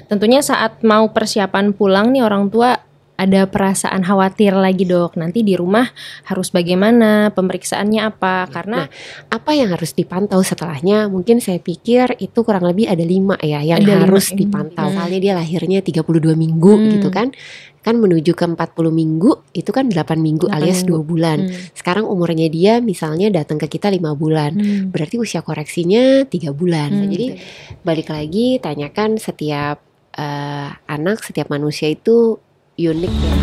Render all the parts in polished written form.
Tentunya saat mau persiapan pulang nih orang tua ada perasaan khawatir lagi dok, nanti di rumah harus bagaimana, pemeriksaannya apa, karena apa yang harus dipantau setelahnya? Mungkin saya pikir itu kurang lebih ada 5 ya yang Ada harus 5. dipantau. Misalnya dia lahirnya 32 minggu gitu kan menuju ke 40 minggu itu kan 8 minggu 8 alias minggu. 2 bulan. Sekarang umurnya dia misalnya datang ke kita 5 bulan. Berarti usia koreksinya 3 bulan. Jadi balik lagi tanyakan setiap anak, setiap manusia itu unik ya.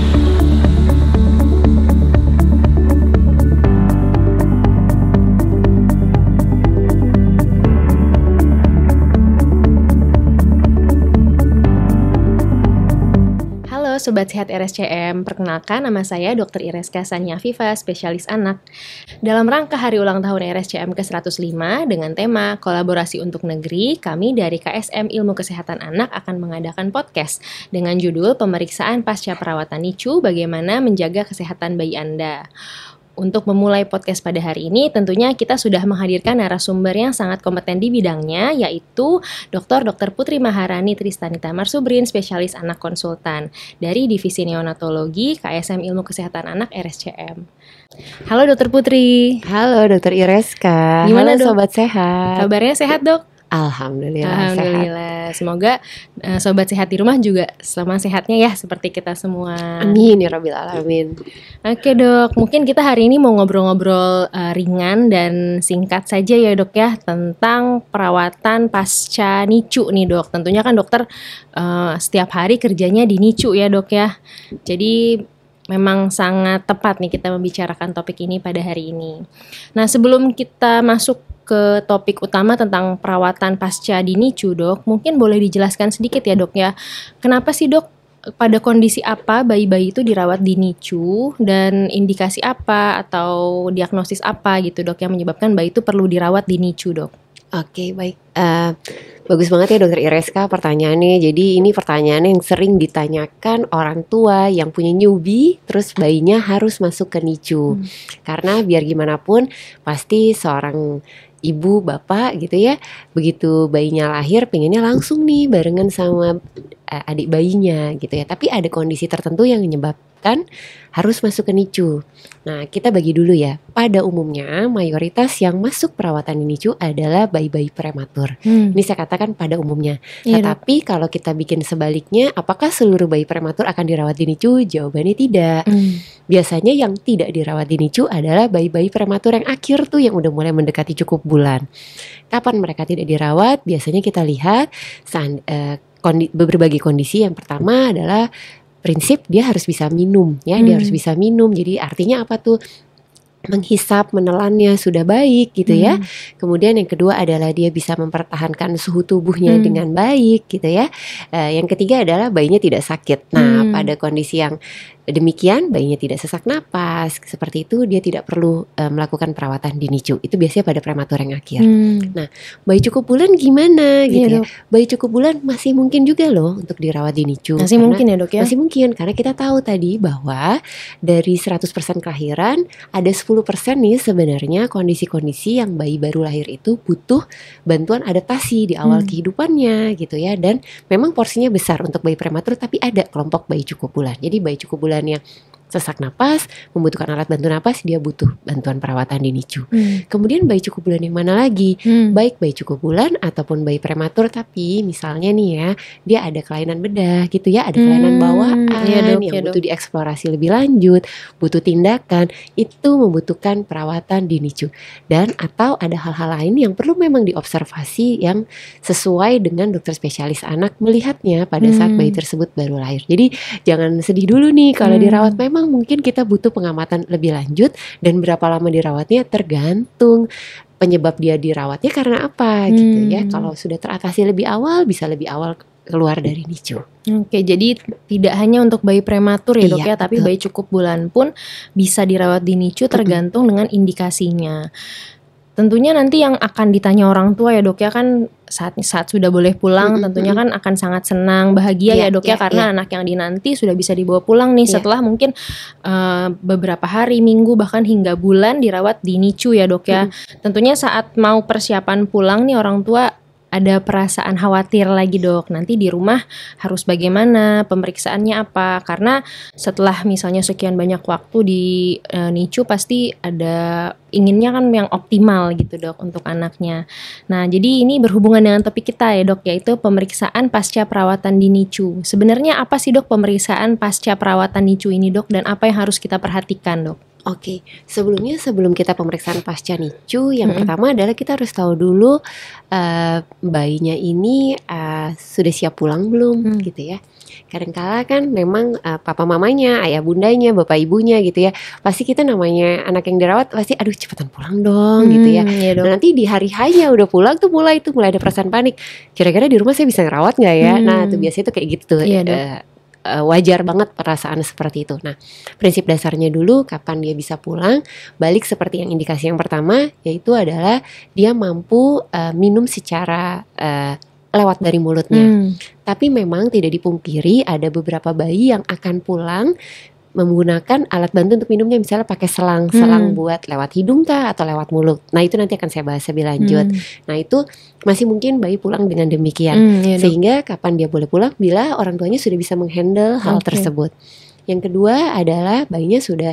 Halo Sobat Sehat RSCM, perkenalkan nama saya Dr. Ireska Sania Afifa, spesialis anak. Dalam rangka hari ulang tahun RSCM ke-105 dengan tema Kolaborasi untuk Negeri, kami dari KSM Ilmu Kesehatan Anak akan mengadakan podcast dengan judul Pemeriksaan Pasca Perawatan NICU, Bagaimana Menjaga Kesehatan Bayi Anda. Untuk memulai podcast pada hari ini, tentunya kita sudah menghadirkan narasumber yang sangat kompeten di bidangnya, yaitu Dr. Putri Maharani Tristanita Marsubrin, spesialis anak konsultan dari Divisi Neonatologi KSM Ilmu Kesehatan Anak RSCM. Halo Dr. Putri. Halo Dr. Ireska. Gimana, Halo Dok? Sobat Sehat. Kabarnya sehat dok? Alhamdulillah sehat. Semoga sobat sehat di rumah juga sama sehatnya ya seperti kita semua. Amin ya Rabbil Alamin. Oke dok, mungkin kita hari ini mau ngobrol-ngobrol ringan dan singkat saja ya dok ya tentang perawatan pasca NICU nih dok. Tentunya kan dokter setiap hari kerjanya di NICU ya dok ya. Jadi memang sangat tepat nih kita membicarakan topik ini pada hari ini. Nah sebelum kita masuk ke topik utama tentang perawatan pasca di NICU dok, mungkin boleh dijelaskan sedikit ya dok ya, kenapa sih dok pada kondisi apa bayi-bayi itu dirawat di NICU dan indikasi apa atau diagnosis apa gitu dok yang menyebabkan bayi itu perlu dirawat di NICU dok? Oke, baik. Bagus banget ya Dokter Ireska pertanyaannya. Jadi ini pertanyaan yang sering ditanyakan orang tua yang punya newbie terus bayinya harus masuk ke NICU. Karena biar gimana pun pasti seorang ibu, bapak gitu ya, begitu bayinya lahir pengennya langsung nih barengan sama adik bayinya gitu ya. Tapi ada kondisi tertentu yang menyebabkan harus masuk ke NICU. Nah, kita bagi dulu ya. Pada umumnya mayoritas yang masuk perawatan di NICU adalah bayi-bayi prematur. Ini saya katakan pada umumnya. Iya, Tetapi kalau kita bikin sebaliknya, apakah seluruh bayi prematur akan dirawat di NICU? Jawabannya tidak. Biasanya yang tidak dirawat di NICU adalah bayi-bayi prematur yang akhir tuh yang udah mulai mendekati cukup bulan. Kapan mereka tidak dirawat? Biasanya kita lihat berbagai kondisi. Yang pertama adalah prinsip dia harus bisa minum ya, dia harus bisa minum. Jadi artinya apa tuh? Menghisap, menelannya sudah baik gitu ya. Kemudian yang kedua adalah dia bisa mempertahankan suhu tubuhnya dengan baik gitu ya. Yang ketiga adalah bayinya tidak sakit. Nah, pada kondisi yang demikian bayinya tidak sesak napas seperti itu, dia tidak perlu melakukan perawatan di NICU. Itu biasanya pada prematur yang akhir. Nah, bayi cukup bulan gimana gitu ya. Bayi cukup bulan masih mungkin juga loh untuk dirawat di NICU. Masih mungkin ya dok ya? Masih mungkin, karena kita tahu tadi bahwa dari 100% kelahiran ada 10% nih sebenarnya kondisi-kondisi yang bayi baru lahir itu butuh bantuan adaptasi di awal kehidupannya gitu ya. Dan memang porsinya besar untuk bayi prematur, tapi ada kelompok bayi cukup bulan. Jadi bayi cukup bulan yang sesak napas, membutuhkan alat bantu napas, dia butuh bantuan perawatan di NICU. Kemudian bayi cukup bulan yang mana lagi? Baik bayi cukup bulan ataupun bayi prematur, tapi misalnya nih ya, dia ada kelainan bedah gitu ya, ada kelainan bawaan yang butuh dieksplorasi lebih lanjut, butuh tindakan, itu membutuhkan perawatan di NICU. Dan atau ada hal-hal lain yang perlu memang diobservasi yang sesuai dengan dokter spesialis anak melihatnya pada saat bayi tersebut baru lahir. Jadi jangan sedih dulu nih kalau dirawat. Memang mungkin kita butuh pengamatan lebih lanjut, dan berapa lama dirawatnya tergantung penyebab dia dirawatnya karena apa gitu ya. Kalau sudah teratasi lebih awal, bisa lebih awal keluar dari NICU. Oke, jadi tidak hanya untuk bayi prematur ya dok ya, tapi betul. bayi cukup bulan pun bisa dirawat di NICU tergantung dengan indikasinya. Tentunya nanti yang akan ditanya orang tua ya dok ya, kan saat sudah boleh pulang tentunya kan akan sangat senang, bahagia ya dok ya, karena anak yang dinanti sudah bisa dibawa pulang nih setelah mungkin beberapa hari, minggu, bahkan hingga bulan dirawat di NICU ya dok ya. Tentunya saat mau persiapan pulang nih orang tua ada perasaan khawatir lagi dok, nanti di rumah harus bagaimana, pemeriksaannya apa, karena setelah misalnya sekian banyak waktu di NICU pasti ada inginnya kan yang optimal gitu dok untuk anaknya. Nah jadi ini berhubungan dengan topik kita ya dok, yaitu pemeriksaan pasca perawatan di NICU. Sebenarnya apa sih dok pemeriksaan pasca perawatan NICU ini dok, dan apa yang harus kita perhatikan dok? Oke, sebelum kita pemeriksaan pasca NICU, yang pertama adalah kita harus tahu dulu bayinya ini sudah siap pulang belum, gitu ya. Kadangkala kan memang papa mamanya, ayah bundanya, bapak ibunya gitu ya, pasti kita namanya anak yang dirawat pasti aduh cepetan pulang dong gitu ya. Iya dok. Nah, nanti di hari hanya udah pulang tuh mulai ada perasaan panik. Kira-kira di rumah saya bisa ngerawat nggak ya? Nah, tuh biasanya tuh kayak gitu. Iya, dok. Wajar banget perasaan seperti itu. Nah, prinsip dasarnya dulu kapan dia bisa pulang, balik seperti yang indikasi yang pertama, yaitu adalah dia mampu minum secara lewat dari mulutnya. Tapi memang tidak dipungkiri ada beberapa bayi yang akan pulang menggunakan alat bantu untuk minumnya, misalnya pakai selang buat lewat hidung kah atau lewat mulut. Nah itu nanti akan saya bahas lebih lanjut. Nah itu masih mungkin bayi pulang dengan demikian. Sehingga kapan dia boleh pulang bila orang tuanya sudah bisa menghandle hal tersebut. Yang kedua adalah bayinya sudah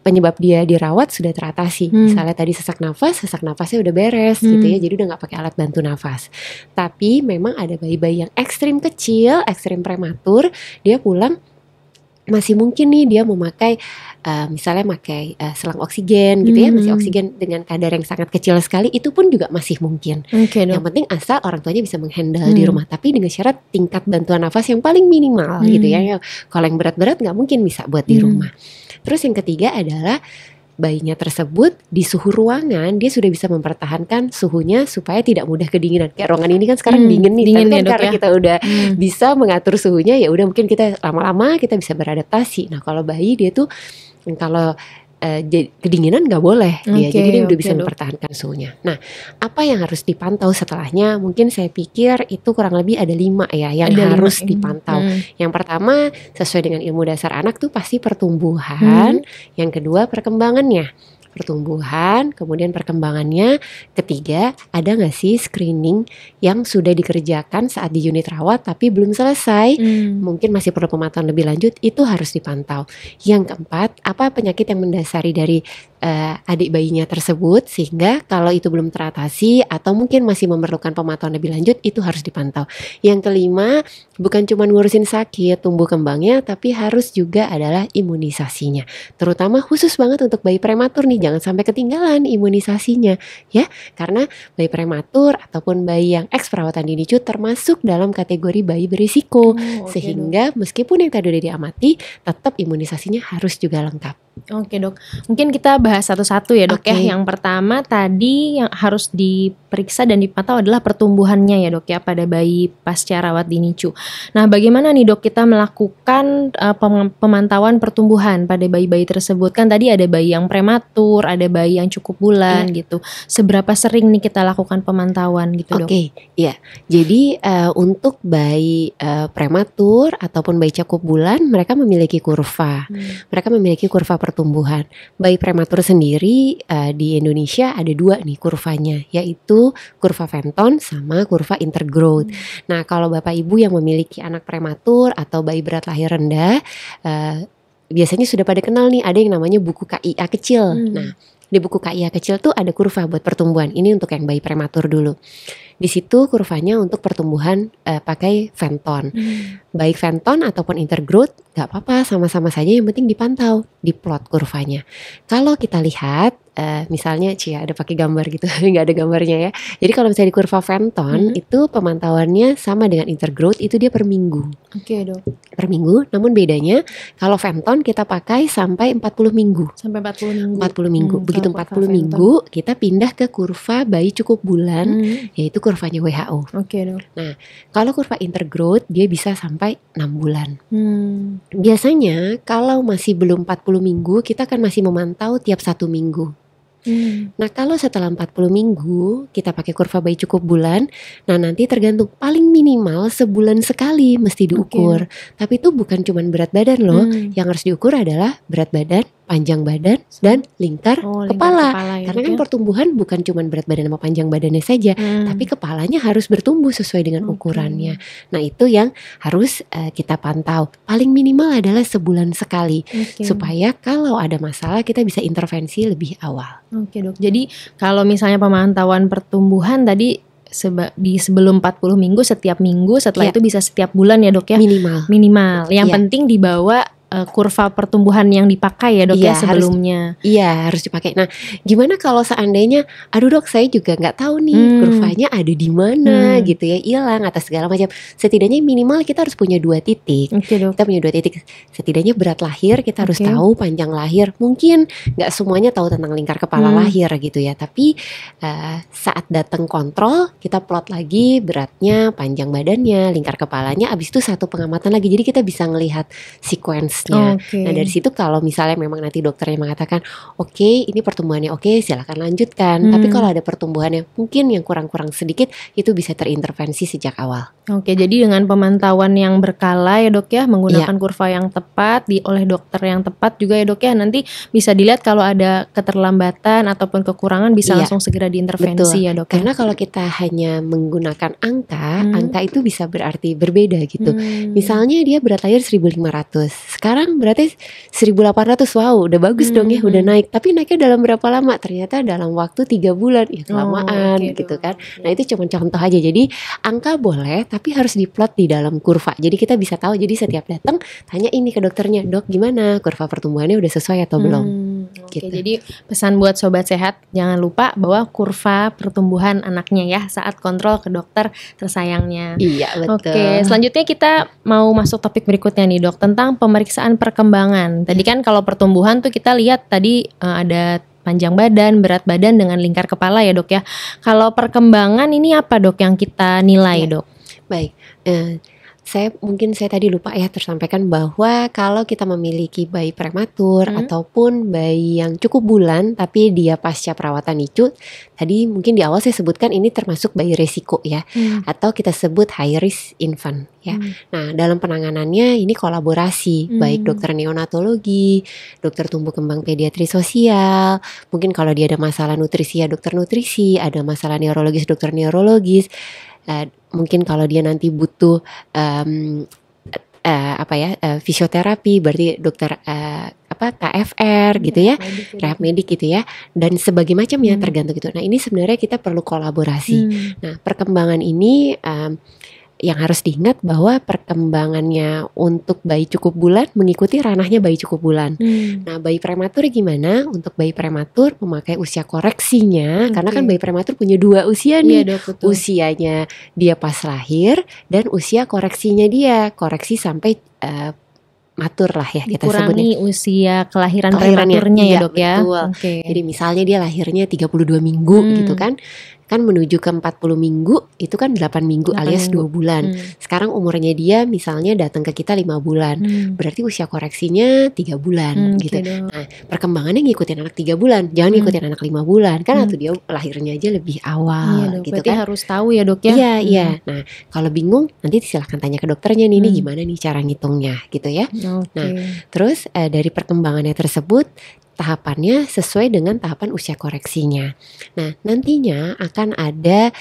penyebab dia dirawat sudah teratasi. Misalnya tadi sesak nafasnya udah beres gitu ya. Jadi udah nggak pakai alat bantu nafas. Tapi memang ada bayi-bayi yang ekstrim kecil, ekstrim prematur, dia pulang masih mungkin nih dia memakai misalnya pakai selang oksigen gitu ya, masih oksigen dengan kadar yang sangat kecil sekali, itu pun juga masih mungkin. Yang penting asal orang tuanya bisa menghandle di rumah, tapi dengan syarat tingkat bantuan nafas yang paling minimal gitu ya. Kalau yang berat-berat nggak mungkin bisa buat di rumah. Terus yang ketiga adalah bayinya tersebut di suhu ruangan dia sudah bisa mempertahankan suhunya supaya tidak mudah kedinginan. Kayak ruangan ini kan sekarang dingin nih, dingin tapi ya, kan karena kita udah bisa mengatur suhunya, ya udah mungkin kita lama-lama kita bisa beradaptasi. Nah kalau bayi dia tuh kalau kedinginan nggak boleh ya, jadi dia udah bisa mempertahankan suhunya. Nah apa yang harus dipantau setelahnya? Mungkin saya pikir itu kurang lebih ada 5 ya yang harus dipantau. Yang pertama sesuai dengan ilmu dasar anak tuh pasti pertumbuhan. Yang kedua perkembangannya, kemudian perkembangannya. Ketiga, ada nggak sih screening yang sudah dikerjakan saat di unit rawat tapi belum selesai, mungkin masih perlu pemantauan lebih lanjut, itu harus dipantau. Yang keempat, apa penyakit yang mendasari dari adik bayinya tersebut, sehingga kalau itu belum teratasi atau mungkin masih memerlukan pemantauan lebih lanjut, itu harus dipantau. Yang kelima, bukan cuma ngurusin sakit tumbuh kembangnya, tapi harus juga adalah imunisasinya, terutama khusus banget untuk bayi prematur nih, jangan sampai ketinggalan imunisasinya ya, karena bayi prematur ataupun bayi yang eks perawatan di NICU termasuk dalam kategori bayi berisiko, sehingga meskipun yang tadi udah diamati, tetap imunisasinya harus juga lengkap. Oke dok, mungkin kita bahas satu-satu ya dok ya. Yang pertama tadi yang harus diperiksa dan dipantau adalah pertumbuhannya ya dok ya pada bayi pasca rawat di NICU. Nah bagaimana nih dok kita melakukan pemantauan pertumbuhan pada bayi-bayi tersebut? Kan tadi ada bayi yang prematur, ada bayi yang cukup bulan gitu. Seberapa sering nih kita lakukan pemantauan gitu dok? Iya. Jadi untuk bayi prematur ataupun bayi cukup bulan, mereka memiliki kurva. Mereka memiliki kurva pertumbuhan. Bayi prematur sendiri di Indonesia ada 2 nih kurvanya, yaitu kurva Fenton sama kurva intergrowth. Nah kalau bapak ibu yang memiliki anak prematur atau bayi berat lahir rendah, biasanya sudah pada kenal nih, ada yang namanya buku KIA kecil. Nah di buku KIA kecil tuh ada kurva buat pertumbuhan. Ini untuk yang bayi prematur dulu. Di situ kurvanya untuk pertumbuhan pakai Fenton. Baik Fenton ataupun intergrowth gak apa-apa, sama-sama saja, yang penting dipantau, diplot kurvanya. Kalau kita lihat misalnya ada pakai gambar gitu, nggak ada gambarnya ya. Jadi kalau misalnya di kurva Fenton itu pemantauannya sama dengan intergrowth, itu dia per minggu. Dok. Per minggu, namun bedanya kalau Fenton kita pakai sampai 40 minggu. Sampai 40 minggu. 40 minggu. Begitu 40 minggu kita pindah ke kurva bayi cukup bulan, yaitu kurvanya WHO. Dok. Nah, kalau kurva intergrowth dia bisa sampai 6 bulan. Biasanya kalau masih belum 40 minggu kita kan masih memantau tiap 1 minggu. Nah kalau setelah 40 minggu kita pakai kurva bayi cukup bulan, nah nanti tergantung, paling minimal sebulan sekali mesti diukur. Tapi itu bukan cuma berat badan loh, yang harus diukur adalah berat badan, panjang badan dan lingkar lingkar kepala. ya, Karena Dok, kan ya? pertumbuhan bukan cuma berat badan sama panjang badannya saja, tapi kepalanya harus bertumbuh sesuai dengan Oke. ukurannya. Nah itu yang harus kita pantau. Paling minimal adalah sebulan sekali, Oke. supaya kalau ada masalah kita bisa intervensi lebih awal. Oke, Dok. Jadi kalau misalnya pemantauan pertumbuhan tadi di sebelum 40 minggu, setiap minggu, setelah Iya. itu bisa setiap bulan ya, Dok, ya? Minimal. Yang Iya. penting dibawa kurva pertumbuhan yang dipakai ya, Dok, ya, Iya, sebelumnya. Iya, harus dipakai. Nah, gimana kalau seandainya, aduh dok, saya juga nggak tahu nih kurvanya ada di mana gitu ya, hilang atau segala macam. Setidaknya minimal kita harus punya 2 titik. Oke, Dok. Kita punya 2 titik. Setidaknya berat lahir kita harus Oke. tahu, panjang lahir. Mungkin nggak semuanya tahu tentang lingkar kepala lahir gitu ya. Tapi saat datang kontrol, kita plot lagi beratnya, panjang badannya, lingkar kepalanya. Abis itu satu pengamatan lagi. Jadi kita bisa ngelihat sequence. Oke. Nah dari situ kalau misalnya memang nanti dokternya mengatakan oke, ini pertumbuhannya oke, silakan lanjutkan. Tapi kalau ada pertumbuhannya mungkin yang kurang-kurang sedikit, itu bisa terintervensi sejak awal. Oke, jadi dengan pemantauan yang berkala ya, Dok, ya, menggunakan kurva yang tepat oleh dokter yang tepat juga ya, Dok, ya, nanti bisa dilihat kalau ada keterlambatan ataupun kekurangan bisa langsung segera diintervensi. Betul. Ya, Dok. Karena kalau kita hanya menggunakan angka itu bisa berarti berbeda gitu. Misalnya dia berat lahir 1.500, sekarang berarti 1.800, wow udah bagus dong ya, udah naik. Tapi naiknya dalam berapa lama? Ternyata dalam waktu 3 bulan, ya kelamaan gitu kan. Nah itu cuma contoh aja. Jadi angka boleh, tapi harus diplot di dalam kurva. Jadi kita bisa tahu. Jadi setiap datang tanya ini ke dokternya, dok gimana kurva pertumbuhannya udah sesuai atau belum? Oke, jadi pesan buat sobat sehat, jangan lupa bahwa kurva pertumbuhan anaknya ya saat kontrol ke dokter tersayangnya. Iya betul. Oke, selanjutnya kita mau masuk topik berikutnya nih, Dok, tentang pemeriksaan perkembangan. Tadi kan kalau pertumbuhan tuh kita lihat tadi ada panjang badan, berat badan dengan lingkar kepala ya, Dok, ya. Kalau perkembangan ini apa, Dok, yang kita nilai, Dok? Baik. Saya tadi lupa ya tersampaikan bahwa kalau kita memiliki bayi prematur ataupun bayi yang cukup bulan tapi dia pasca perawatan NICU, tadi mungkin di awal saya sebutkan ini termasuk bayi resiko ya, atau kita sebut high risk infant ya. Nah dalam penanganannya ini kolaborasi baik dokter neonatologi, dokter tumbuh kembang pediatri sosial, mungkin kalau dia ada masalah nutrisi ya dokter nutrisi, ada masalah neurologis dokter neurologis. Mungkin kalau dia nanti butuh fisioterapi, berarti dokter KFR gitu ya, rehab medik gitu ya, dan sebagainya macamnya tergantung gitu. Nah ini sebenarnya kita perlu kolaborasi. Nah perkembangan ini yang harus diingat bahwa perkembangannya untuk bayi cukup bulan mengikuti ranahnya bayi cukup bulan. Nah bayi prematur gimana? Untuk bayi prematur memakai usia koreksinya, karena kan bayi prematur punya 2 usia nih. Iya, Dok, usianya dia pas lahir dan usia koreksinya dia, koreksi sampai matur lah ya kita sebutnya. Dikurangi usia kelahiran prematurnya ya, Dok, ya. Betul. Jadi misalnya dia lahirnya 32 minggu gitu kan menuju ke 40 minggu itu kan 8 minggu alias 2 bulan. Sekarang umurnya dia misalnya datang ke kita 5 bulan. Berarti usia koreksinya 3 bulan gitu. Nah, perkembangannya ngikutin anak 3 bulan, jangan ngikutin anak 5 bulan. Kan atau dia lahirnya aja lebih awal gitu berarti kan. harus tahu ya, Dok, ya. Iya. Nah, kalau bingung nanti silahkan tanya ke dokternya nih, ini gimana nih cara ngitungnya gitu ya. Nah, terus dari perkembangannya tersebut tahapannya sesuai dengan tahapan usia koreksinya. Nah, nantinya akan ada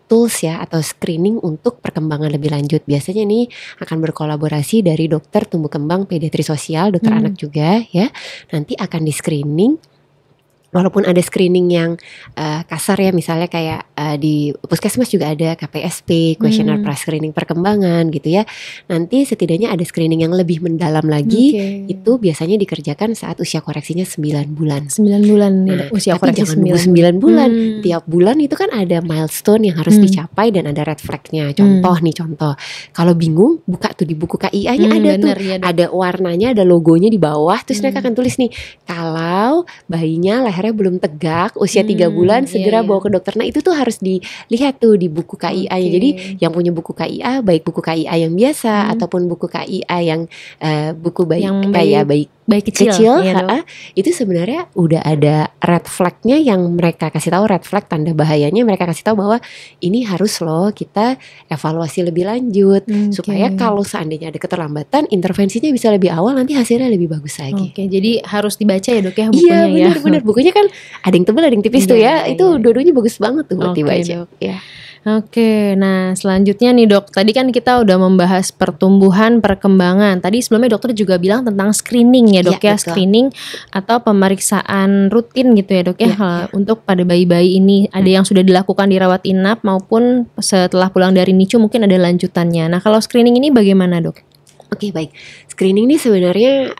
tools ya atau screening untuk perkembangan lebih lanjut. Biasanya nih akan berkolaborasi dari dokter tumbuh kembang pediatri sosial, dokter anak juga ya. Nanti akan di screening. Walaupun ada screening yang kasar ya, misalnya kayak di puskesmas juga ada KPSP, questionnaire pra-screening perkembangan gitu ya. Nanti setidaknya ada screening yang lebih mendalam lagi, itu biasanya dikerjakan saat usia koreksinya 9 bulan. 9 bulan Nah, usia tapi koreksi jangan nunggu 9 bulan. Tiap bulan itu kan ada milestone yang harus dicapai dan ada red flag-nya. Contoh. Kalau bingung, buka tuh di buku KIA-nya ada tuh. Ya, ada warnanya, ada logonya di bawah, terus mereka akan tulis nih, kalau bayinya lahirnya belum tegak, usia 3 bulan, segera bawa ke dokter. Nah itu tuh harus dilihat tuh di buku KIA-nya. Jadi yang punya buku KIA, baik buku KIA yang biasa ataupun buku KIA yang buku bayi yang kayak bayi bayi kecil, iya, Dok. itu sebenarnya udah ada red flagnya yang mereka kasih tahu, red flag tanda bahayanya mereka kasih tahu bahwa ini harus loh kita evaluasi lebih lanjut supaya kalau seandainya ada keterlambatan intervensinya bisa lebih awal, nanti hasilnya lebih bagus lagi. Jadi harus dibaca ya, Dok ya, bukunya. Iya benar bukunya kan ada yang tebal ada yang tipis tuh ya, itu dua-duanya bagus banget tuh buat dibaca. Ya. Oke, nah selanjutnya nih Dok, tadi kan kita udah membahas pertumbuhan, perkembangan. Tadi sebelumnya dokter juga bilang tentang screening ya Dok ya, screening atau pemeriksaan rutin gitu ya Dok ya, untuk pada bayi-bayi ini. Ada yang sudah dilakukan di rawat inap maupun setelah pulang dari NICU mungkin ada lanjutannya. Nah kalau screening ini bagaimana Dok? Oke, baik, screening ini sebenarnya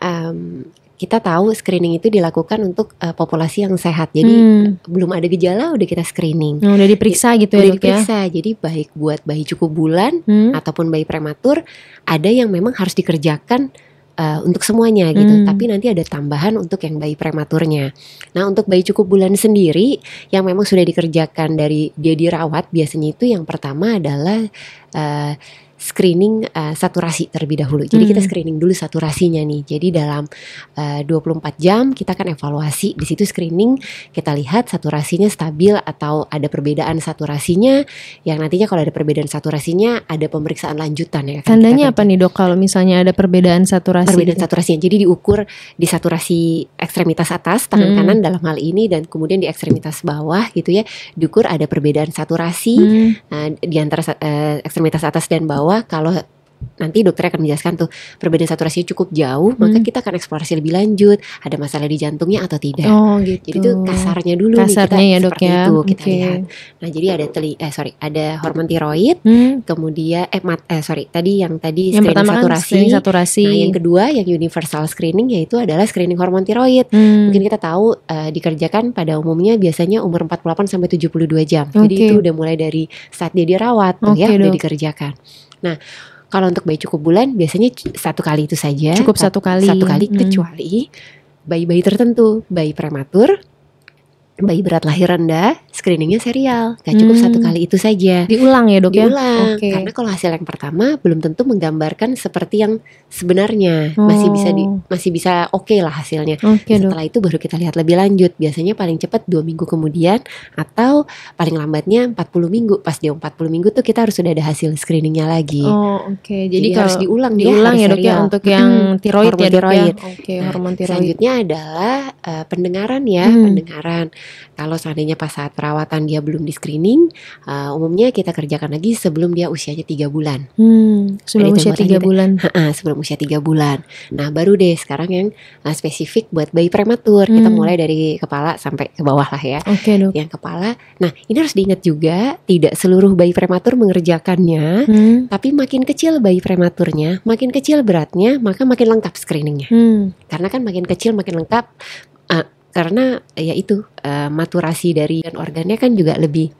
kita tahu screening itu dilakukan untuk populasi yang sehat. Jadi belum ada gejala udah kita screening. Udah diperiksa gitu ya, Dok ya. Diperiksa. Jadi baik buat bayi cukup bulan ataupun bayi prematur, ada yang memang harus dikerjakan untuk semuanya gitu. Tapi nanti ada tambahan untuk yang bayi prematurnya. Nah, untuk bayi cukup bulan sendiri yang memang sudah dikerjakan dari dia dirawat, biasanya itu yang pertama adalah screening saturasi terlebih dahulu. Jadi kita screening dulu saturasinya nih. Jadi dalam 24 jam kita akan evaluasi. Di situ screening kita lihat saturasinya stabil atau ada perbedaan saturasinya. Yang nantinya kalau ada perbedaan saturasinya ada pemeriksaan lanjutan ya. Tandanya apa nih Dok kalau misalnya ada perbedaan saturasi? Perbedaan saturasinya. Jadi diukur di saturasi ekstremitas atas tangan kanan dalam hal ini, dan kemudian di ekstremitas bawah gitu ya. Diukur ada perbedaan saturasi di antara ekstremitas atas dan bawah. Kalau nanti dokter akan menjelaskan tuh perbedaan saturasinya cukup jauh, maka kita akan eksplorasi lebih lanjut, ada masalah di jantungnya atau tidak. Gitu. Jadi itu kasarnya dulu kasarnya nih kita ya, Dok, seperti ya. Itu kita lihat. Nah jadi ada hormon tiroid, kemudian tadi yang pertama screening saturasi. Nah yang kedua yang universal screening yaitu adalah screening hormon tiroid. Mungkin kita tahu dikerjakan pada umumnya biasanya umur 48 sampai 72 jam. Jadi itu udah mulai dari saat dia dirawat tuh ya udah dikerjakan. Nah, kalau untuk bayi cukup bulan biasanya satu kali itu saja. Cukup satu kali. Kecuali bayi-bayi tertentu, bayi prematur, bayi berat lahir rendah, screeningnya serial, gak cukup satu kali itu saja. Diulang ya Dok ya? Diulang, karena kalau hasil yang pertama belum tentu menggambarkan seperti yang sebenarnya. Masih bisa oke lah hasilnya. Setelah itu baru kita lihat lebih lanjut. Biasanya paling cepat 2 minggu kemudian, atau paling lambatnya 40 minggu. Pas dia 40 minggu tuh kita harus sudah ada hasil screeningnya lagi. Jadi harus diulang ya Dok ya untuk yang tiroid ya Dok ya. Hormon tiroid. Selanjutnya adalah pendengaran ya, pendengaran. Kalau seandainya pas saat perawatan dia belum di screening, umumnya kita kerjakan lagi sebelum dia usianya 3 bulan. Sebelum usia 3 bulan. Sebelum usia 3 bulan. Nah baru deh sekarang yang spesifik buat bayi prematur. Kita mulai dari kepala sampai ke bawah lah ya. Dok. Yang kepala. Nah ini harus diingat juga, tidak seluruh bayi prematur mengerjakannya. Tapi makin kecil bayi prematurnya, makin kecil beratnya, maka makin lengkap screeningnya. Karena kan makin kecil makin lengkap. Karena ya itu maturasi dari organnya kan juga lebih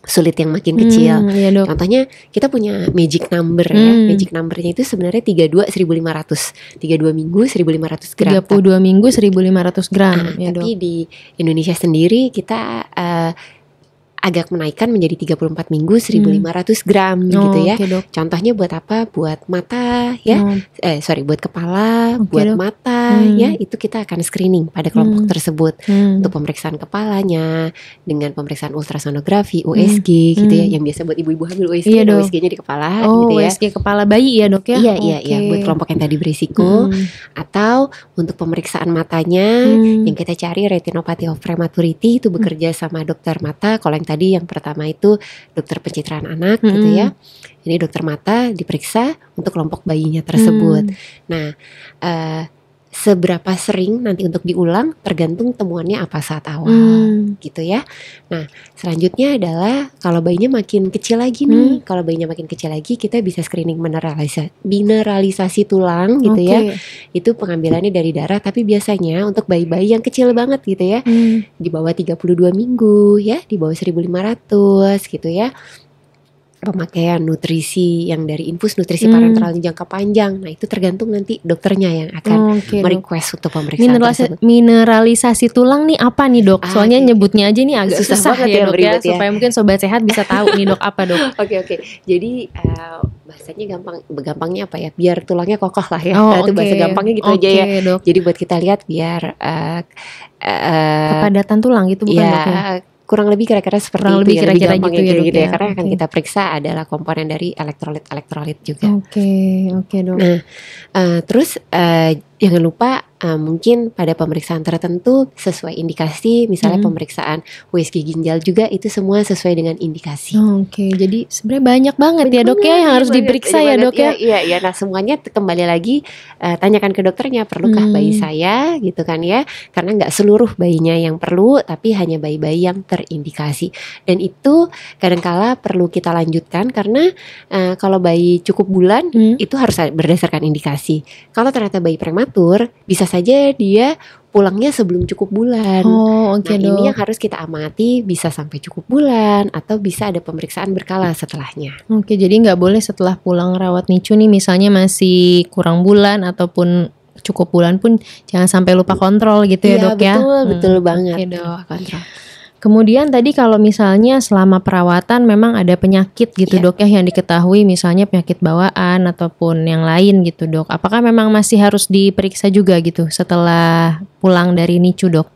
sulit yang makin kecil. Contohnya kita punya magic number ya. Magic numbernya itu sebenarnya 32 1500. 32 minggu 1500 gram. 32 minggu 1500 gram ya, Tapi di Indonesia sendiri kita agak menaikkan menjadi 34 minggu 1500 gram gitu ya. Contohnya buat apa? Buat mata ya. Buat kepala, buat mata ya. Itu kita akan screening pada kelompok tersebut untuk pemeriksaan kepalanya dengan pemeriksaan ultrasonografi, USG gitu ya. Yang biasa buat ibu-ibu hamil USG, USG-nya di kepala gitu ya. USG kepala bayi ya Dok ya. Iya, buat kelompok yang tadi berisiko. Atau untuk pemeriksaan matanya yang kita cari retinopathy of prematurity, itu bekerja sama dokter mata. Kalau yang tadi yang pertama itu dokter pencitraan anak gitu ya. Ini dokter mata diperiksa untuk kelompok bayinya tersebut. Nah, seberapa sering nanti untuk diulang tergantung temuannya apa saat awal gitu ya. Nah, selanjutnya adalah kalau bayinya makin kecil lagi nih. Kalau bayinya makin kecil lagi kita bisa screening mineralisasi tulang gitu ya. Itu pengambilannya dari darah, tapi biasanya untuk bayi-bayi yang kecil banget gitu ya. Di bawah 32 minggu ya, di bawah 1500 gitu ya. pemakaian nutrisi yang dari infus nutrisi Hmm. parenteral jangka panjang. Nah itu tergantung nanti dokternya yang akan Oke, Dok. merequest untuk pemeriksaan tersebut. Mineralisasi tulang nih apa nih, Dok? Soalnya Oke. nyebutnya aja nih agak Susah susah banget ya, ya, Dok, beribet ya. supaya mungkin sobat sehat bisa tahu nih, Dok, apa, Dok? Oke. Jadi bahasanya gampangnya apa ya? Biar tulangnya kokoh lah ya. Oh, Itu bahasa oke. gampangnya gitu aja ya. Oke, Dok. Jadi buat kita lihat biar Kepadatan tulang gitu bukan, Dok ya? kurang lebih kira-kira seperti Kurang itu lebih ya, kira-kira gampangnya gitu ya, Dok, gitu ya. ya. Karena yang akan Oke. kita periksa adalah komponen dari elektrolit juga. Oke, Dok. Nah, terus jangan lupa mungkin pada pemeriksaan tertentu sesuai indikasi, misalnya pemeriksaan USG ginjal juga itu semua sesuai dengan indikasi. Oke, jadi sebenarnya banyak banget ya, Dok ya, yang harus diperiksa ya, Dok ya. Iya. Nah semuanya kembali lagi tanyakan ke dokternya, perlukah bayi saya gitu kan ya? Karena nggak seluruh bayinya yang perlu, tapi hanya bayi-bayi yang terindikasi. Dan itu kadangkala perlu kita lanjutkan karena kalau bayi cukup bulan itu harus berdasarkan indikasi. Kalau ternyata bayi prematur, bisa saja dia pulangnya sebelum cukup bulan. Oh, oke, Nah Dok. ini yang harus kita amati, bisa sampai cukup bulan atau bisa ada pemeriksaan berkala setelahnya. Oke, jadi nggak boleh setelah pulang rawat NICU nih, misalnya masih kurang bulan ataupun cukup bulan pun jangan sampai lupa kontrol gitu ya, Dok ya. Betul banget. Oke, Dok. Kontrol. Kemudian tadi kalau misalnya selama perawatan memang ada penyakit gitu, Dok ya, yang diketahui misalnya penyakit bawaan ataupun yang lain gitu, Dok. Apakah memang masih harus diperiksa juga gitu setelah pulang dari NICU, Dok?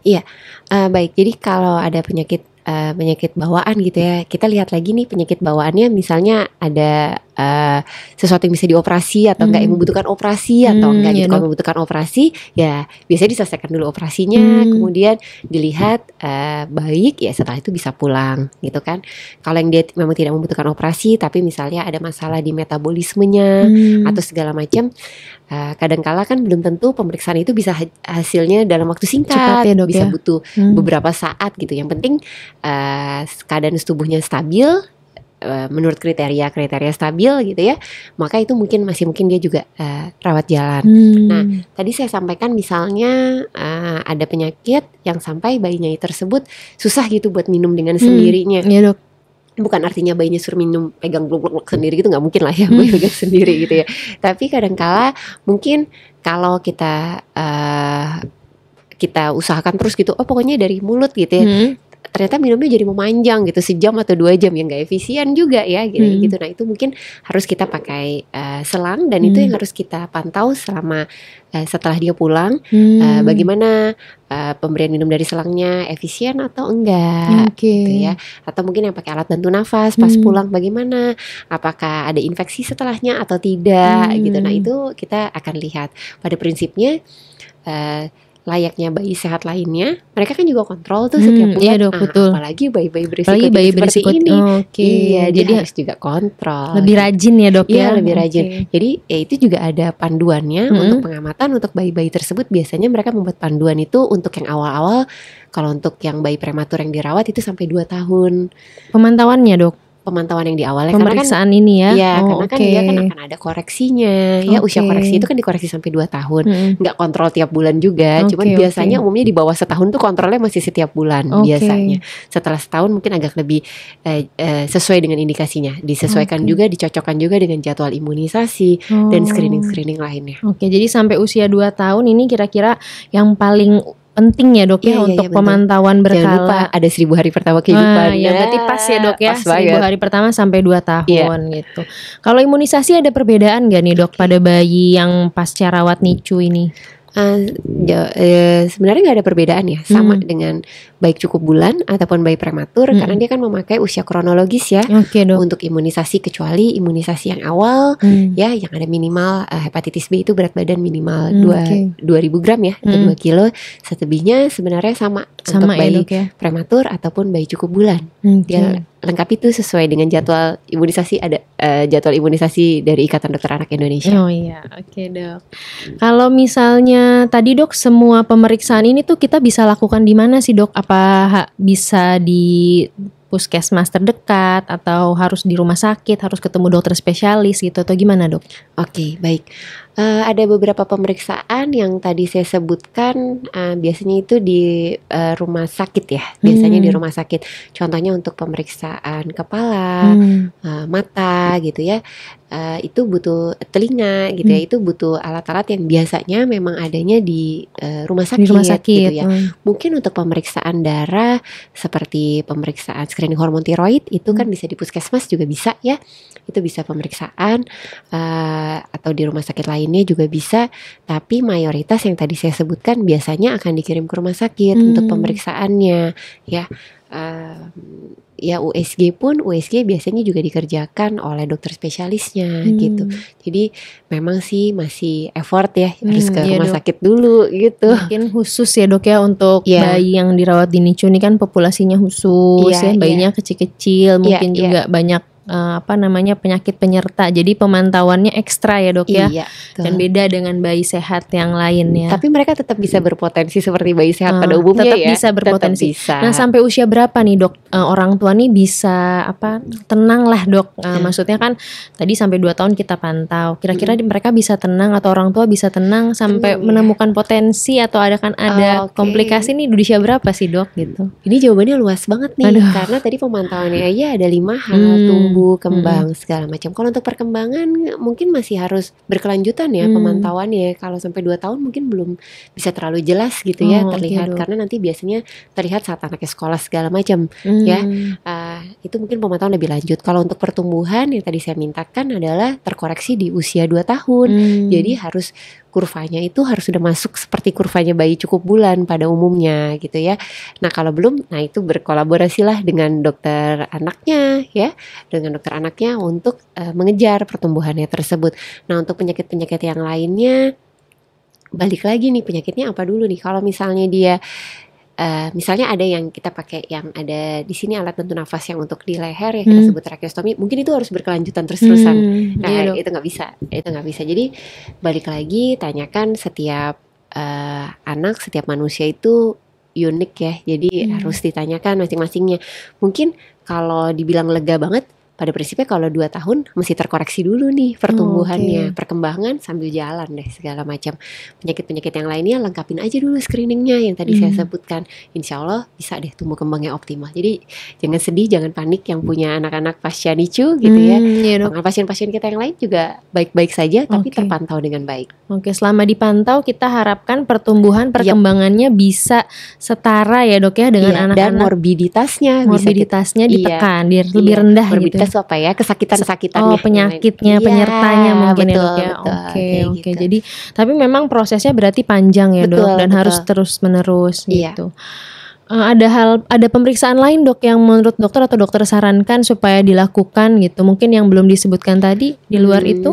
Iya, baik. Jadi kalau ada penyakit bawaan gitu ya, kita lihat lagi nih penyakit bawaannya, misalnya ada sesuatu yang bisa dioperasi atau enggak, yang membutuhkan operasi atau enggak gitu. Kalau membutuhkan operasi ya biasanya diselesaikan dulu operasinya, kemudian dilihat baik ya, setelah itu bisa pulang gitu kan. Kalau yang dia memang tidak membutuhkan operasi tapi misalnya ada masalah di metabolismenya atau segala macam, kadangkala kan belum tentu pemeriksaan itu bisa hasilnya dalam waktu singkat. Cepat ya, Dok, bisa ya? butuh beberapa saat gitu. Yang penting keadaan tubuhnya stabil, menurut kriteria stabil gitu ya, maka itu masih mungkin dia juga rawat jalan. Nah tadi saya sampaikan misalnya ada penyakit yang sampai bayinya tersebut susah gitu buat minum dengan sendirinya. Iya, Dok. Bukan artinya bayinya suruh minum pegang blok sendiri gitu, nggak mungkin lah ya bayi pegang sendiri gitu ya. Tapi kadangkala mungkin kalau kita usahakan terus gitu, pokoknya dari mulut gitu ya, ternyata minumnya jadi memanjang gitu, sejam atau 2 jam, yang nggak efisien juga ya gitu. Nah itu mungkin harus kita pakai selang, dan itu yang harus kita pantau selama setelah dia pulang, bagaimana pemberian minum dari selangnya efisien atau enggak gitu ya. Atau mungkin yang pakai alat bantu nafas pas pulang bagaimana, apakah ada infeksi setelahnya atau tidak gitu. Nah itu kita akan lihat. Pada prinsipnya layaknya bayi sehat lainnya, mereka kan juga kontrol tuh setiap bulan. Iya, Dok, betul. Apalagi bayi-bayi berisiko Apalagi bayi seperti berisiko ini. Iya, jadi jadi harus juga kontrol. lebih rajin ya, Dok ya. Iya, lebih rajin. Jadi ya itu juga ada panduannya untuk pengamatan untuk bayi-bayi tersebut. Biasanya mereka membuat panduan itu untuk yang awal-awal. Kalau untuk yang bayi prematur yang dirawat itu sampai 2 tahun. Pemantauannya, Dok? Pemantauan yang di awalnya, pemeriksaan kan, ini ya. Iya, karena kan dia kan akan ada koreksinya. Ya usia koreksi itu kan dikoreksi sampai 2 tahun. Nggak kontrol tiap bulan juga. Cuman biasanya umumnya di bawah setahun tuh kontrolnya masih setiap bulan biasanya. Setelah setahun mungkin agak lebih sesuai dengan indikasinya. Disesuaikan juga, dicocokkan juga dengan jadwal imunisasi dan screening lainnya. Oke, jadi sampai usia 2 tahun ini kira-kira yang paling penting ya, Dok ya, untuk pemantauan berkala. Jangan lupa ada 1000 hari pertama kehidupan. Ya berarti pas ya, Dok ya, 1000 hari pertama sampai 2 tahun gitu. Kalau imunisasi ada perbedaan gak nih, Dok, pada bayi yang pasca rawat NICU ini? Sebenarnya nggak ada perbedaan ya, sama dengan baik cukup bulan ataupun bayi prematur, karena dia kan memakai usia kronologis ya untuk imunisasi, kecuali imunisasi yang awal ya, yang ada minimal hepatitis B itu berat badan minimal 2000 gram ya, atau 2 kilo. Selebihnya sebenarnya sama untuk bayi prematur ataupun bayi cukup bulan. Dia lengkap itu sesuai dengan jadwal imunisasi, ada jadwal imunisasi dari Ikatan Dokter Anak Indonesia. Oh iya, oke, Dok. Kalau misalnya tadi, Dok, semua pemeriksaan ini tuh kita bisa lakukan di mana sih, Dok? Apa bisa di puskesmas terdekat atau harus di rumah sakit, harus ketemu dokter spesialis gitu, atau gimana, Dok? Oke, baik. Ada beberapa pemeriksaan yang tadi saya sebutkan, biasanya itu di rumah sakit ya. Biasanya di rumah sakit. Contohnya untuk pemeriksaan kepala, mata gitu ya. Itu butuh telinga gitu ya. Itu butuh alat-alat yang biasanya memang adanya di rumah sakit, gitu ya. Mungkin untuk pemeriksaan darah seperti pemeriksaan screening hormon tiroid itu kan bisa di puskesmas juga bisa ya. Itu bisa pemeriksaan atau di rumah sakit lainnya juga bisa, tapi mayoritas yang tadi saya sebutkan biasanya akan dikirim ke rumah sakit untuk pemeriksaannya ya. Ya USG biasanya juga dikerjakan oleh dokter spesialisnya gitu. Jadi memang sih masih effort ya, harus ke rumah sakit dulu gitu. Mungkin khusus ya dok ya untuk bayi yang dirawat di NICU ini kan populasinya khusus ya, bayinya kecil-kecil, mungkin juga banyak penyakit penyerta. Jadi pemantauannya ekstra ya dok ya. Dan beda dengan bayi sehat yang lain ya. Tapi mereka tetap bisa berpotensi seperti bayi sehat pada umumnya tetap ya. Bisa berpotensi. Tetap bisa. Nah sampai usia berapa nih dok orang tua nih bisa tenang lah dok. Maksudnya kan tadi sampai 2 tahun kita pantau. Kira-kira mereka bisa tenang atau orang tua bisa tenang sampai menemukan potensi atau ada komplikasi nih di usia berapa sih dok gitu? Ini jawabannya luas banget nih. Karena tadi pemantauannya aja ada 5 hal, tumbuh, kembang, segala macam. Kalau untuk perkembangan mungkin masih harus berkelanjutan ya pemantauannya. Kalau sampai 2 tahun mungkin belum bisa terlalu jelas gitu ya terlihat. Karena nanti biasanya terlihat saat anaknya sekolah segala macam ya. Itu mungkin pemantauan lebih lanjut. Kalau untuk pertumbuhan yang tadi saya mintakan adalah terkoreksi di usia 2 tahun. Jadi harus kurvanya itu harus sudah masuk seperti kurvanya bayi cukup bulan pada umumnya gitu ya. Nah kalau belum, nah itu berkolaborasilah dengan dokter anaknya ya, dengan dokter anaknya untuk mengejar pertumbuhannya tersebut. Nah untuk penyakit-penyakit yang lainnya, balik lagi nih penyakitnya apa dulu nih. Kalau misalnya dia misalnya ada yang kita pakai yang ada di sini alat bantu nafas yang untuk di leher ya kita sebut tracheostomy, mungkin itu harus berkelanjutan terus-terusan. Itu nggak bisa. Jadi balik lagi tanyakan setiap anak, setiap manusia itu unik ya. Jadi harus ditanyakan masing-masingnya. Mungkin kalau dibilang lega banget, pada prinsipnya kalau 2 tahun mesti terkoreksi dulu nih pertumbuhannya, perkembangan sambil jalan deh segala macam. Penyakit-penyakit yang lainnya lengkapin aja dulu screeningnya yang tadi saya sebutkan. Insya Allah bisa deh tumbuh kembangnya optimal. Jadi jangan sedih, jangan panik yang punya anak-anak pasca NICU gitu ya. Pasien-pasien kita yang lain juga baik-baik saja tapi terpantau dengan baik. Selama dipantau kita harapkan pertumbuhan perkembangannya bisa setara ya dok ya dengan anak-anak. Dan morbiditasnya ditekan, lebih rendah gitu. Apa ya, kesakitan-kesakitannya, penyakitnya, penyertanya mungkin ya dok ya. Oke. Jadi tapi memang prosesnya berarti panjang ya dok, dan harus terus menerus gitu. Ada pemeriksaan lain dok yang menurut dokter atau dokter sarankan supaya dilakukan gitu, mungkin yang belum disebutkan tadi di luar itu?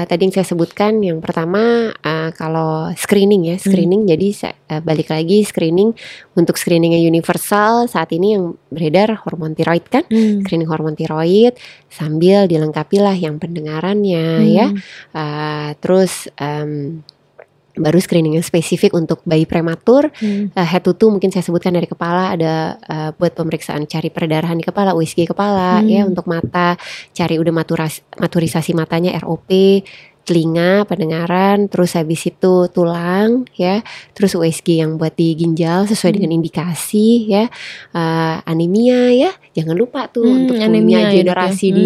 Tadi yang saya sebutkan yang pertama kalau screening ya, jadi balik lagi screening. Untuk screeningnya universal saat ini yang beredar hormon tiroid kan, screening hormon tiroid sambil dilengkapi lah yang pendengarannya ya, terus baru screening yang spesifik untuk bayi prematur, head to toe mungkin saya sebutkan dari kepala ada buat pemeriksaan cari perdarahan di kepala, USG kepala ya, untuk mata cari udah maturisasi matanya ROP, telinga, pendengaran, terus habis itu tulang ya, terus USG yang buat di ginjal sesuai dengan indikasi ya, anemia ya, jangan lupa tuh untuk punya generasi di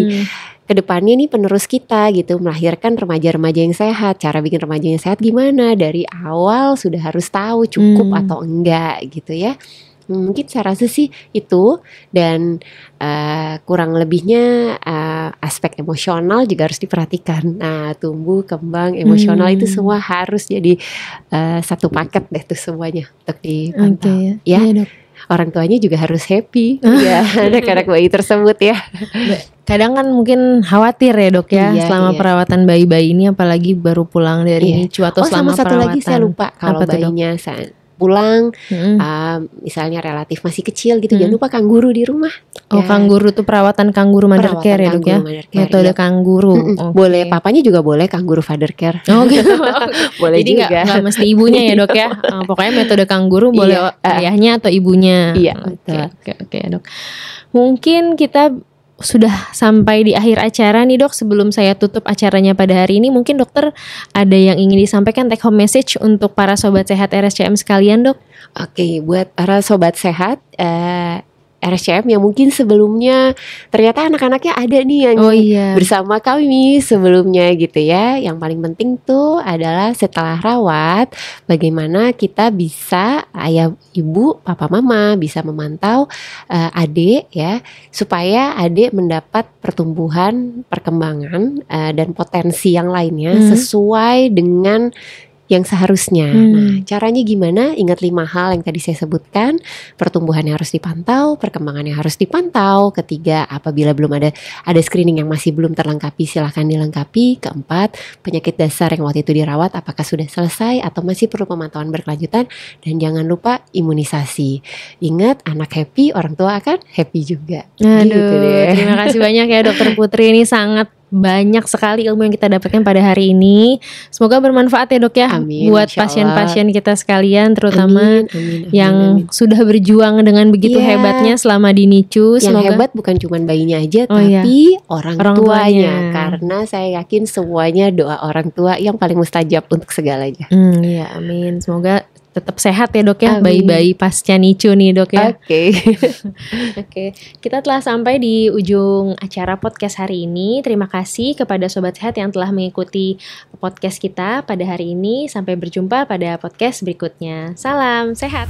kedepannya nih penerus kita gitu, melahirkan remaja-remaja yang sehat. Cara bikin remaja yang sehat gimana? Dari awal sudah harus tahu cukup atau enggak gitu ya. Mungkin saya rasa sih itu, dan kurang lebihnya aspek emosional juga harus diperhatikan. Nah tumbuh kembang emosional itu semua harus jadi satu paket deh tuh semuanya untuk dipantau ya. Orang tuanya juga harus happy ya anak-anak bayi tersebut ya. Kadang kan mungkin khawatir ya dok ya, selama perawatan bayi-bayi ini, apalagi baru pulang dari NICU atau selama sama satu perawatan. lagi saya lupa, kalau bayinya pulang misalnya relatif masih kecil gitu, jangan lupa kanguru di rumah. Kanguru tuh perawatan kanguru mother care ya dok ya, metode kanguru. Boleh papanya juga boleh kanguru father care. Boleh. Jadi juga. Jadi nggak mesti ibunya ya dok ya. Pokoknya metode kanguru boleh ayahnya atau ibunya. Oke dok. Mungkin kita sudah sampai di akhir acara nih dok. Sebelum saya tutup acaranya pada hari ini, mungkin dokter ada yang ingin disampaikan take home message untuk para sobat sehat RSCM sekalian dok? Oke, buat para sobat sehat RSCM yang mungkin sebelumnya ternyata anak-anaknya ada nih yang bersama kami sebelumnya gitu ya. Yang paling penting tuh adalah setelah rawat, bagaimana kita bisa, ayah, ibu, papa, mama bisa memantau adik ya, supaya adik mendapat pertumbuhan, perkembangan dan potensi yang lainnya sesuai dengan yang seharusnya. Nah, caranya gimana? Ingat 5 hal yang tadi saya sebutkan. Pertumbuhannya harus dipantau, perkembangannya harus dipantau. Ketiga, apabila belum ada screening yang masih belum terlengkapi, silahkan dilengkapi. Keempat, penyakit dasar yang waktu itu dirawat apakah sudah selesai atau masih perlu pemantauan berkelanjutan. Dan jangan lupa imunisasi. Ingat, anak happy, orang tua akan happy juga. Aduh, gitu deh. Terima kasih banyak ya Dokter Putri. Ini sangat banyak sekali ilmu yang kita dapatkan pada hari ini. Semoga bermanfaat ya dok ya. Amin, buat pasien-pasien kita sekalian, terutama yang sudah berjuang dengan begitu hebatnya selama di NICU. Yang hebat bukan cuma bayinya aja, tapi orang tuanya. Karena saya yakin semuanya doa orang tua yang paling mustajab untuk segalanya. Ya, amin. Semoga tetap sehat ya dok ya, bayi-bayi pasca NICU nih dok ya. Oke, kita telah sampai di ujung acara podcast hari ini. Terima kasih kepada sobat sehat yang telah mengikuti podcast kita pada hari ini. Sampai berjumpa pada podcast berikutnya. Salam sehat.